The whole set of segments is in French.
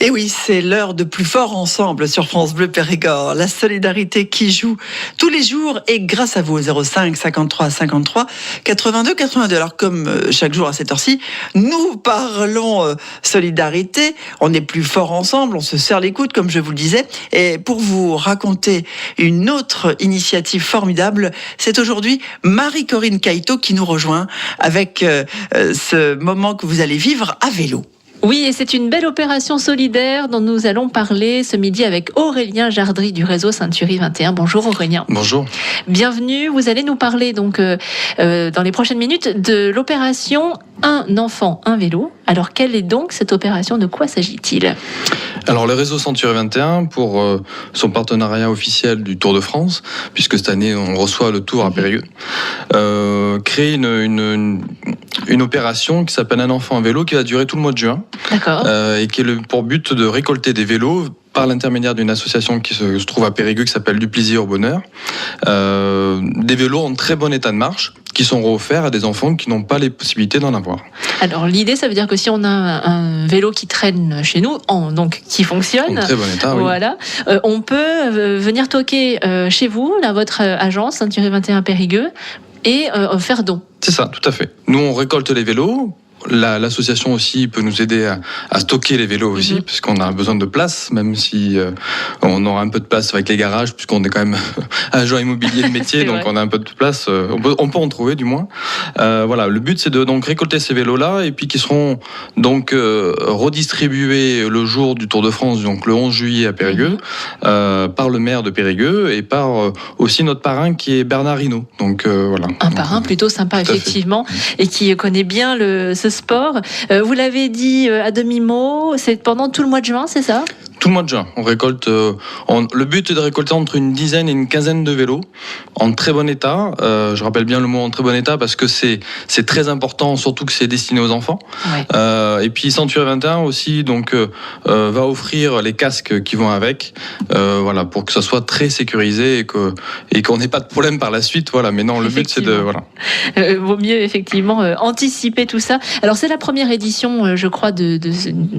Et oui, c'est l'heure de Plus fort ensemble sur France Bleu Périgord. La solidarité qui joue tous les jours et grâce à vous au 05 53 53 82 82. Alors comme chaque jour à cette heure-ci, nous parlons solidarité. On est plus fort ensemble, on se serre les coudes comme je vous le disais. Et pour vous raconter une autre initiative formidable, c'est aujourd'hui Marie-Corinne Caïto qui nous rejoint avec ce moment que vous allez vivre à vélo. Oui, et c'est une belle opération solidaire dont nous allons parler ce midi avec Aurélien Jardry du réseau Ceinturie 21. Bonjour Aurélien. Bonjour. Bienvenue. Vous allez nous parler donc dans les prochaines minutes de l'opération Un enfant, un vélo. Alors quelle est donc cette opération? De quoi s'agit-il? Alors le réseau Ceinturie 21, pour son partenariat officiel du Tour de France, puisque cette année on reçoit le Tour à Périgueux, crée une opération qui s'appelle Un enfant, un vélo, qui va durer tout le mois de juin. D'accord. Et qui est pour but de récolter des vélos par l'intermédiaire d'une association qui se trouve à Périgueux qui s'appelle Du plaisir au bonheur. Des vélos en très bon état de marche qui sont offerts à des enfants qui n'ont pas les possibilités d'en avoir. Alors l'idée, ça veut dire que si on a un vélo qui traîne chez nous, donc qui fonctionne, en très bon état, oui. Voilà, on peut venir toquer chez vous, là, votre agence Ceinturie 21 Périgueux, et faire don. C'est ça, tout à fait. Nous, on récolte les vélos. L'association aussi peut nous aider à stocker les vélos aussi, puisqu'on a besoin de place, même si on aura un peu de place avec les garages, puisqu'on est quand même agent immobilier de métier, donc on a un peu de place, on peut en trouver du moins. Voilà, le but c'est de donc récolter ces vélos-là, et puis qui seront donc redistribués le jour du Tour de France, donc le 11 juillet à Périgueux, par le maire de Périgueux, et par aussi notre parrain qui est Bernard Hinault. Donc voilà. Un parrain plutôt sympa, effectivement, et qui connaît bien ce sport. Vous l'avez dit à demi-mot, c'est pendant tout le mois de juin, c'est ça ? Tout le mois de juin. On récolte. Le but est de récolter entre une dizaine et une quinzaine de vélos en très bon état. Je rappelle bien le mot en très bon état parce que c'est très important, surtout que c'est destiné aux enfants. Ouais. Et puis Ceinturie 21 aussi donc va offrir les casques qui vont avec, voilà, pour que ça soit très sécurisé et qu'on n'ait pas de problème par la suite. Voilà. Mais non, le but c'est de voilà. Vaut mieux effectivement anticiper tout ça. Alors c'est la première édition, je crois, de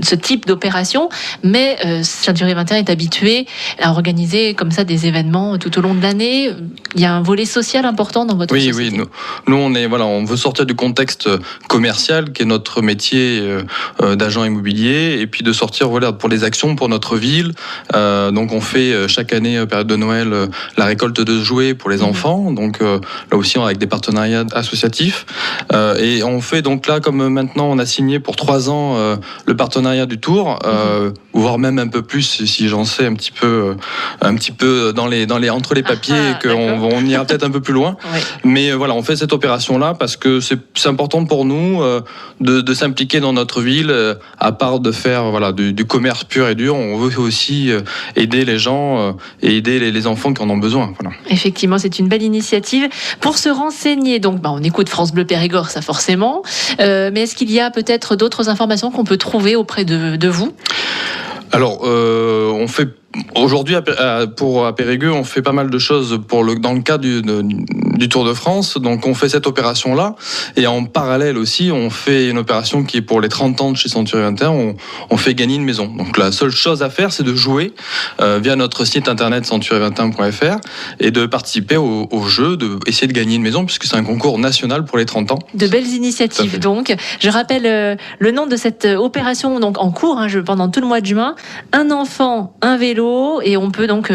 ce type d'opération, mais Ceinturie 21 est habitué à organiser comme ça des événements tout au long de l'année. Il y a un volet social important dans votre société. Oui, nous on veut sortir du contexte commercial qui est notre métier d'agent immobilier, et puis de sortir pour les actions pour notre ville. Donc on fait chaque année, période de Noël, la récolte de jouets pour les enfants. Donc là aussi avec des partenariats associatifs. Et on fait donc là, comme maintenant on a signé pour 3 ans le partenariat du Tour, voire même un peu plus si j'en sais un petit peu entre les papiers, qu'on ira peut-être un peu plus loin. Ouais. Mais voilà, on fait cette opération-là parce que c'est important pour nous de s'impliquer dans notre ville, à part de faire du commerce pur et dur. On veut aussi aider les gens et aider les enfants qui en ont besoin. Voilà. Effectivement, c'est une belle initiative. Pour se renseigner, donc on écoute France Bleu Périgord, ça forcément. Mais est-ce qu'il y a peut-être d'autres informations qu'on peut trouver auprès de vous ? Alors, on fait aujourd'hui à Périgueux, on fait pas mal de choses dans le cadre du Tour de France. Donc, on fait cette opération-là, et en parallèle aussi, on fait une opération qui est pour les 30 ans de chez Ceinturie 21. On fait gagner une maison. Donc, la seule chose à faire, c'est de jouer via notre site internet ceinturie21.fr et de participer au jeu, essayer de gagner une maison, puisque c'est un concours national pour les 30 ans. De belles initiatives. Donc, je rappelle le nom de cette opération donc en cours pendant tout le mois de juin. Un enfant, un vélo. Et on peut donc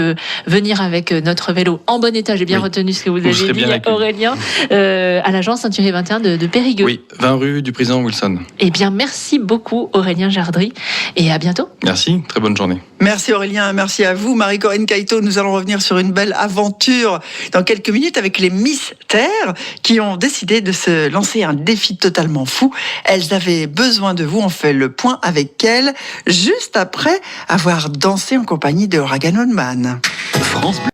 venir avec notre vélo en bon état. J'ai bien retenu ce que vous avez dit, Aurélien, à l'agence Ceinturie 21 de Périgueux. Oui, 20 rue du président Wilson. Eh bien, merci beaucoup Aurélien Jardry, et à bientôt. Merci, très bonne journée. Merci Aurélien, merci à vous Marie-Corinne Caïto. Nous allons revenir sur une belle aventure dans quelques minutes avec les Miss Terre qui ont décidé de se lancer un défi totalement fou. Elles avaient besoin de vous, on fait le point avec elles juste après avoir dansé en compagnie de Ragan Man. France Bleu.